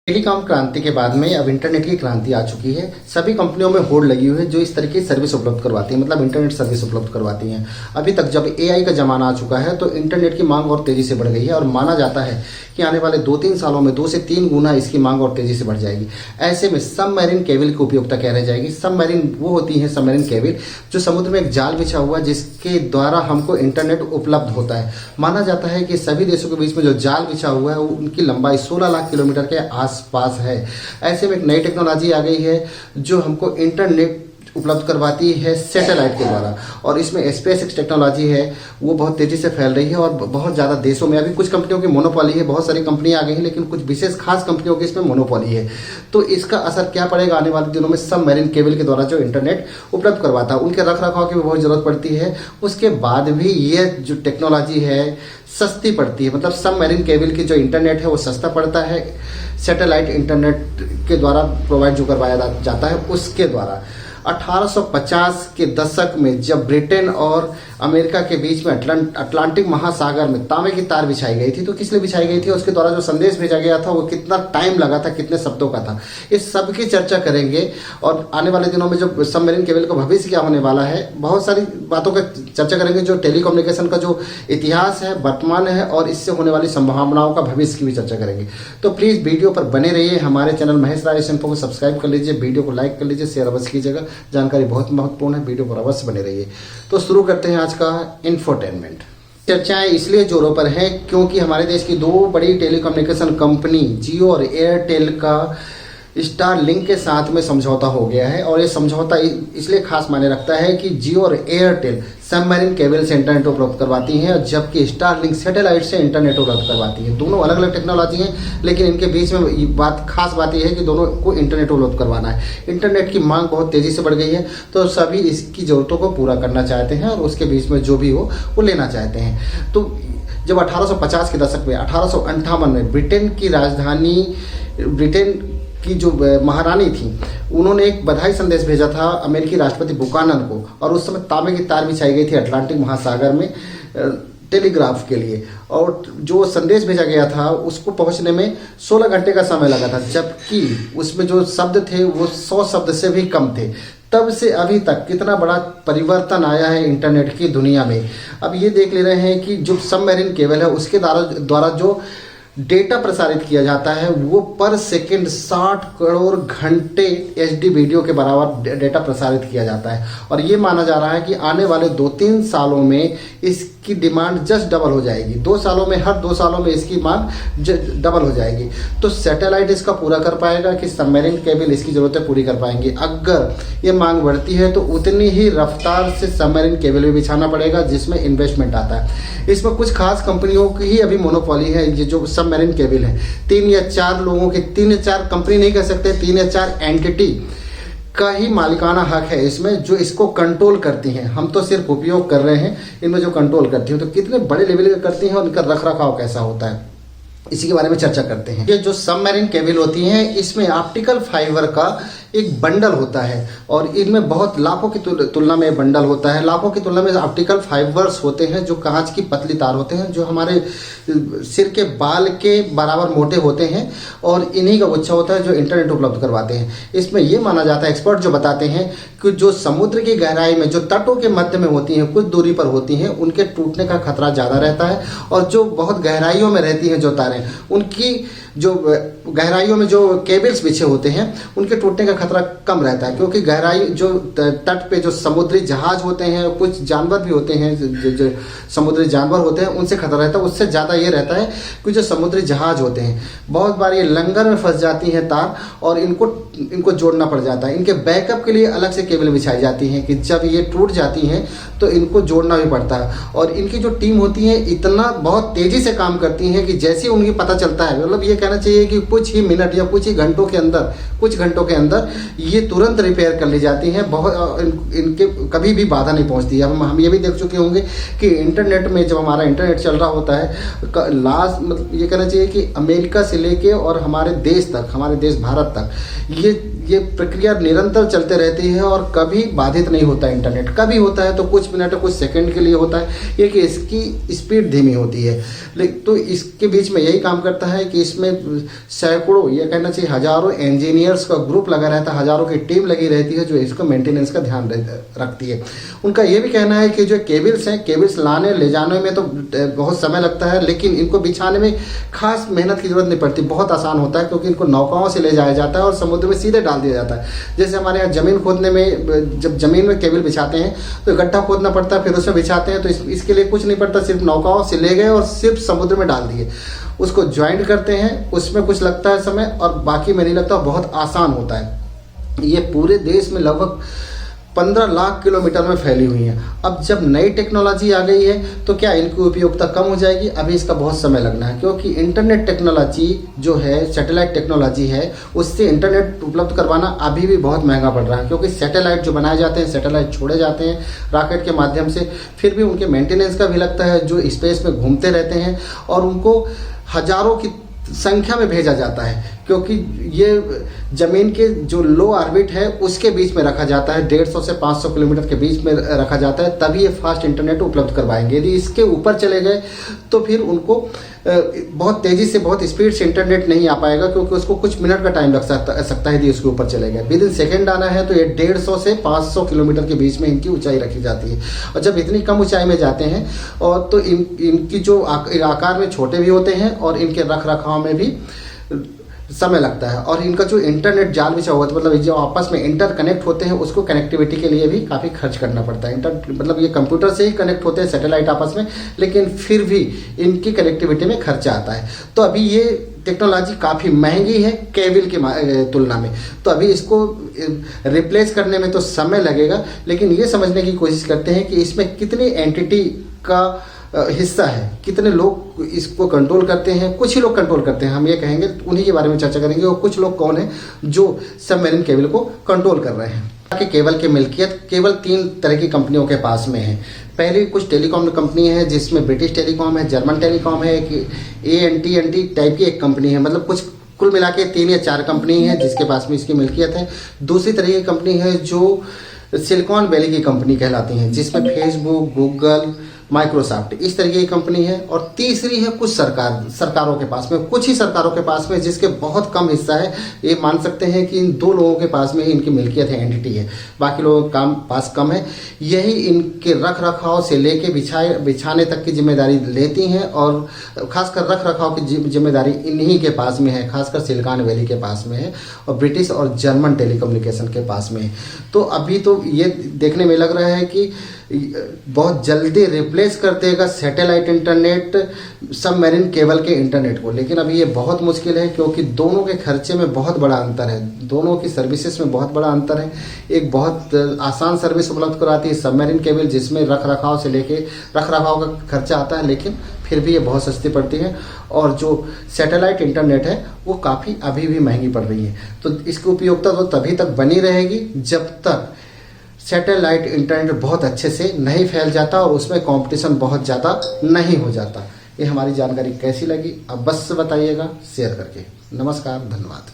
Telecom क्रांति के बाद में अब इंटरनेट की क्रांति आ चुकी है। सभी कंपनियों में होड़ लगी हुई है जो इस तरह की सर्विस उपलब्ध करवाती है, मतलब इंटरनेट सर्विस उपलब्ध करवाती हैं। अभी तक जब एआई का जमाना आ चुका है तो इंटरनेट की मांग और तेजी से बढ़ गई है और माना जाता है कि आने वाले 2-3 सालों में 2 से 3 गुना इसकी मांग और तेजी से बढ़ जाएगी। ऐसे में सबमरीन केबल की उपयोगिता क्या रह जाएगी। सबमरीन वो होती है सबमरीन केबल जो समुद्र में एक जाल बिछा हुआ है जिसके द्वारा हमको इंटरनेट उपलब्ध होता है। माना जाता है कि सभी देशों के बीच में जो जाल बिछा हुआ है उनकी लंबाई 16 लाख किलोमीटर के आसपास है। ऐसे में एक नई टेक्नोलॉजी आ गई है जो हमको इंटरनेट उपलब्ध करवाती है सैटेलाइट के द्वारा, और इसमें स्पेसएक्स टेक्नोलॉजी है वो बहुत तेजी से फैल रही है और बहुत ज़्यादा देशों में। अभी कुछ कंपनियों की मोनोपोली है, बहुत सारी कंपनियां आ गई हैं, लेकिन कुछ विशेष खास कंपनियों की इसमें मोनोपोली है। तो इसका असर क्या पड़ेगा आने वाले दिनों में सबमरीन केबल के द्वारा जो इंटरनेट उपलब्ध करवाता है उनके रख रखाव की भी बहुत जरूरत पड़ती है। उसके बाद भी ये जो टेक्नोलॉजी है सस्ती पड़ती है, मतलब सबमरीन केबल की जो इंटरनेट है वो सस्ता पड़ता है सैटेलाइट इंटरनेट के द्वारा प्रोवाइड जो करवाया जाता है उसके द्वारा। 1850 के दशक में जब ब्रिटेन और अमेरिका के बीच में अटलांटिक महासागर में तांबे की तार बिछाई गई थी, तो किस लिए बिछाई गई थी, उसके द्वारा जो संदेश भेजा गया था वो कितना टाइम लगा था, कितने शब्दों का था, इस सब की चर्चा करेंगे। और आने वाले दिनों में जो सबमरीन केबल का भविष्य क्या होने वाला है, बहुत सारी बातों का चर्चा करेंगे। जो टेलीकम्युनिकेशन का जो इतिहास है, वर्तमान है और इससे होने वाली संभावनाओं का भविष्य की भी चर्चा करेंगे। तो प्लीज़ वीडियो पर बने रहिए। हमारे चैनल महेश राज इन्फो को सब्सक्राइब कर लीजिए, वीडियो को लाइक कर लीजिए, शेयर अवश्य कीजिएगा। जानकारी बहुत महत्वपूर्ण है, वीडियो पर अवश्य बने रहिए। तो शुरू करते हैं आज का इंफोटेनमेंट। चर्चाएं इसलिए जोरों पर हैं क्योंकि हमारे देश की 2 बड़ी टेलीकम्युनिकेशन कंपनी जियो और एयरटेल का स्टारलिंक के साथ में समझौता हो गया है। और ये समझौता इसलिए खास मायने रखता है कि जियो और एयरटेल सबमरीन केबल से इंटरनेट उपलब्ध करवाती हैं, जबकि स्टारलिंक सैटेलाइट से इंटरनेट उपलब्ध करवाती है। दोनों अलग अलग टेक्नोलॉजी हैं, लेकिन इनके बीच में खास बात यह है कि दोनों को इंटरनेट उपलब्ध करवाना है। इंटरनेट की मांग बहुत तेजी से बढ़ गई है, तो सभी इसकी जरूरतों को पूरा करना चाहते हैं और उसके बीच में जो भी हो वो लेना चाहते हैं। तो जब 1850 के दशक में 1858 में ब्रिटेन की राजधानी ब्रिटेन की जो महारानी थी उन्होंने एक बधाई संदेश भेजा था अमेरिकी राष्ट्रपति बुकानन को, और उस समय तांबे की तार बिछाई गई थी अटलांटिक महासागर में टेलीग्राफ के लिए। और जो संदेश भेजा गया था उसको पहुंचने में 16 घंटे का समय लगा था, जबकि उसमें जो शब्द थे वो 100 शब्द से भी कम थे। तब से अभी तक कितना बड़ा परिवर्तन आया है इंटरनेट की दुनिया में। अब ये देख ले रहे हैं कि जो सबमरीन केबल है उसके द्वारा जो डेटा प्रसारित किया जाता है वो पर सेकंड 60 करोड़ घंटे एचडी वीडियो के बराबर डेटा प्रसारित किया जाता है। और ये माना जा रहा है कि आने वाले 2-3 सालों में इसकी डिमांड जस्ट डबल हो जाएगी। 2 सालों में, हर 2 सालों में इसकी मांग डबल हो जाएगी। तो सैटेलाइट इसका पूरा कर पाएगा कि सबमरीन केबल इसकी ज़रूरतें पूरी कर पाएंगे। अगर ये मांग बढ़ती है तो उतनी ही रफ्तार से सबमरीन केबल भी बिछाना पड़ेगा, जिसमें इन्वेस्टमेंट आता है। इसमें कुछ खास कंपनियों की ही अभी मोनोपोली है। ये जो सबमरीन केबल है 3 या 4 लोगों के, 3 या 4 कंपनी नहीं कह सकते, 3 या 4 एंटिटी का ही मालिकाना हक है इसमें, जो इसको कंट्रोल करती हैं। हम तो सिर्फ उपयोग कर रहे हैं, इनमें जो कंट्रोल करती हैं तो कितने बड़े लेवल का करती हैं और इनका रख रखाव कैसा होता है, इसी के बारे में चर्चा करते हैं। ये जो सबमरीन केबल होती हैं इसमें ऑप्टिकल फाइबर का एक बंडल होता है, और इनमें बहुत लाखों की तुलना में बंडल होता है। लाखों की तुलना में ऑप्टिकल फाइबर्स होते हैं जो कांच की पतली तार होते हैं, जो हमारे सिर के बाल के बराबर मोटे होते हैं, और इन्हीं का गुच्छा होता है जो इंटरनेट उपलब्ध करवाते हैं। इसमें यह माना जाता है, एक्सपर्ट जो बताते हैं कि जो समुद्र की गहराई में, जो तटों के मध्य में होती हैं, कुछ दूरी पर होती हैं, उनके टूटने का खतरा ज़्यादा रहता है। और जो बहुत गहराइयों में रहती हैं जो तारें, उनकी जो गहराइयों में जो केबल्स बिछे होते हैं उनके टूटने का खतरा कम रहता है, क्योंकि गहराई जो तट पे जो समुद्री जहाज होते हैं, कुछ जानवर भी होते हैं जो समुद्री जानवर होते हैं, उनसे खतरा रहता है। उससे ज़्यादा ये रहता है कि जो समुद्री जहाज होते हैं बहुत बार ये लंगर में फंस जाती हैं तार, और इनको जोड़ना पड़ जाता है। इनके बैकअप के लिए अलग से केबल बिछाई जाती हैं कि जब ये टूट जाती हैं तो इनको जोड़ना भी पड़ता है। और इनकी जो टीम होती है इतना बहुत तेज़ी से काम करती हैं कि जैसे उनकी पता चलता है, मतलब ये कहना चाहिए कि कुछ ही मिनट या कुछ घंटों के अंदर ये तुरंत रिपेयर कर ली जाती हैं, बहुत इनके कभी भी बाधा नहीं पहुंचती है। हम ये भी देख चुके होंगे कि इंटरनेट में जब हमारा इंटरनेट चल रहा होता है, लास्ट मतलब ये कहना चाहिए कि अमेरिका से लेके और हमारे देश तक, हमारे देश भारत तक ये प्रक्रिया निरंतर चलते रहती है और कभी बाधित नहीं होता है। इंटरनेट कभी होता है तो कुछ मिनट कुछ सेकंड के लिए होता है, ये कि इसकी स्पीड धीमी होती है। लेकिन तो इसके बीच में यही काम करता है कि इसमें सैकड़ों, ये कहना चाहिए हजारों इंजीनियर्स का ग्रुप लगा रहता है, हजारों की टीम लगी रहती है जो इसको मेंटेनेंस का ध्यान रखती है। उनका ये भी कहना है कि जो केबल्स हैं, केबल्स लाने ले जाने में तो बहुत समय लगता है, लेकिन इनको बिछाने में खास मेहनत की जरूरत नहीं पड़ती, बहुत आसान होता है, क्योंकि इनको नौकाओं से ले जाया जाता है और समुद्र में सीधे डाल दिया जाता है। जैसे हमारे यहाँ जमीन खोदने में, जब जमीन में केबल बिछाते हैं तो गड्ढा खोदना पड़ता है, फिर उसमें बिछाते हैं, तो इसके लिए कुछ नहीं पड़ता, सिर्फ नौकाओं से ले गए और सिर्फ समुद्र में डाल दिए, उसको ज्वाइंट करते हैं, उसमें कुछ लगता है समय और बाकी में नहीं लगता, बहुत आसान होता है। ये पूरे देश में लगभग 15 लाख किलोमीटर में फैली हुई हैं। अब जब नई टेक्नोलॉजी आ गई है तो क्या इनकी उपयोगिता कम हो जाएगी? अभी इसका बहुत समय लगना है, क्योंकि इंटरनेट टेक्नोलॉजी जो है, सैटेलाइट टेक्नोलॉजी है, उससे इंटरनेट उपलब्ध करवाना अभी भी बहुत महंगा पड़ रहा है, क्योंकि सैटेलाइट जो बनाए जाते हैं, सैटेलाइट छोड़े जाते हैं रॉकेट के माध्यम से, फिर भी उनके मेंटेनेंस का भी लगता है, जो स्पेस में घूमते रहते हैं और उनको हजारों की संख्या में भेजा जाता है, क्योंकि ये जमीन के जो लो ऑर्बिट है उसके बीच में रखा जाता है, 150 से 500 किलोमीटर के बीच में रखा जाता है, तभी ये फास्ट इंटरनेट उपलब्ध करवाएंगे। यदि इसके ऊपर चले गए तो फिर उनको बहुत तेज़ी से, बहुत स्पीड से इंटरनेट नहीं आ पाएगा, क्योंकि उसको कुछ मिनट का टाइम लग सकता है यदि उसके ऊपर चले गए। विद इन सेकेंड आना है तो ये 150 से 500 किलोमीटर के बीच में इनकी ऊंचाई रखी जाती है। और जब इतनी कम ऊंचाई में जाते हैं और तो इनकी जो आकार में छोटे भी होते हैं और इनके रख रखाव में भी समय लगता है। और इनका जो इंटरनेट जाल बिछा हुआ है, मतलब जो आपस में इंटर कनेक्ट होते हैं, उसको कनेक्टिविटी के लिए भी काफ़ी खर्च करना पड़ता है। मतलब ये कंप्यूटर से ही कनेक्ट होते हैं सैटेलाइट आपस में, लेकिन फिर भी इनकी कनेक्टिविटी में खर्चा आता है। तो अभी ये टेक्नोलॉजी काफ़ी महंगी है केबल की तुलना में, तो अभी इसको रिप्लेस करने में तो समय लगेगा, लेकिन ये समझने की कोशिश करते हैं कि इसमें कितनी एंटिटी का हिस्सा है, कितने लोग इसको कंट्रोल करते हैं। कुछ ही लोग कंट्रोल करते हैं, हम ये कहेंगे, उन्हीं के बारे में चर्चा करेंगे। और कुछ लोग कौन है जो सबमरीन केबल को कंट्रोल कर रहे हैं। कि केबल की मिल्कियत केवल 3 तरह की कंपनियों के पास में है। पहली कुछ टेलीकॉम कंपनी है, जिसमें ब्रिटिश टेलीकॉम है, जर्मन टेलीकॉम है, एक AT&T टाइप की एक कंपनी है, मतलब कुछ कुल मिला के 3 या 4 कंपनी है जिसके पास में इसकी मिल्कियत है। दूसरी तरह की कंपनी है जो सिलिकॉन वैली की कंपनी कहलाती हैं, जिसमें फेसबुक, गूगल, माइक्रोसॉफ्ट इस तरीके की कंपनी है। और तीसरी है कुछ सरकारों के पास में, कुछ ही सरकारों के पास में, जिसके बहुत कम हिस्सा है। ये मान सकते हैं कि इन 2 लोगों के पास में ही इनकी मिल्कियत है, एंटिटी है, बाकी लोगों के पास कम है। यही इनके रख रखाव से लेके बिछाने तक की जिम्मेदारी लेती हैं, और खासकर रख रखाव की जिम्मेदारी इन्हीं के पास में है, खासकर सिलिकॉन वैली के पास में है और ब्रिटिश और जर्मन टेलीकम्युनिकेशन के पास में है। तो अभी तो ये देखने में लग रहा है कि बहुत जल्दी रिप्लेस कर देगा सैटेलाइट इंटरनेट सबमरीन केबल के इंटरनेट को, लेकिन अभी ये बहुत मुश्किल है, क्योंकि दोनों के खर्चे में बहुत बड़ा अंतर है, दोनों की सर्विसेज में बहुत बड़ा अंतर है। एक बहुत आसान सर्विस उपलब्ध कराती है सबमरीन केबल, जिसमें रख रखाव से लेके रख रखाव का खर्चा आता है, लेकिन फिर भी ये बहुत सस्ती पड़ती है। और जो सैटेलाइट इंटरनेट है वो काफ़ी अभी भी महंगी पड़ रही है। तो इसकी उपयोगिता तो तभी तक बनी रहेगी जब तक सैटेलाइट इंटरनेट बहुत अच्छे से नहीं फैल जाता और उसमें कंपटीशन बहुत ज़्यादा नहीं हो जाता। ये हमारी जानकारी कैसी लगी अब बस बताइएगा शेयर करके। नमस्कार, धन्यवाद।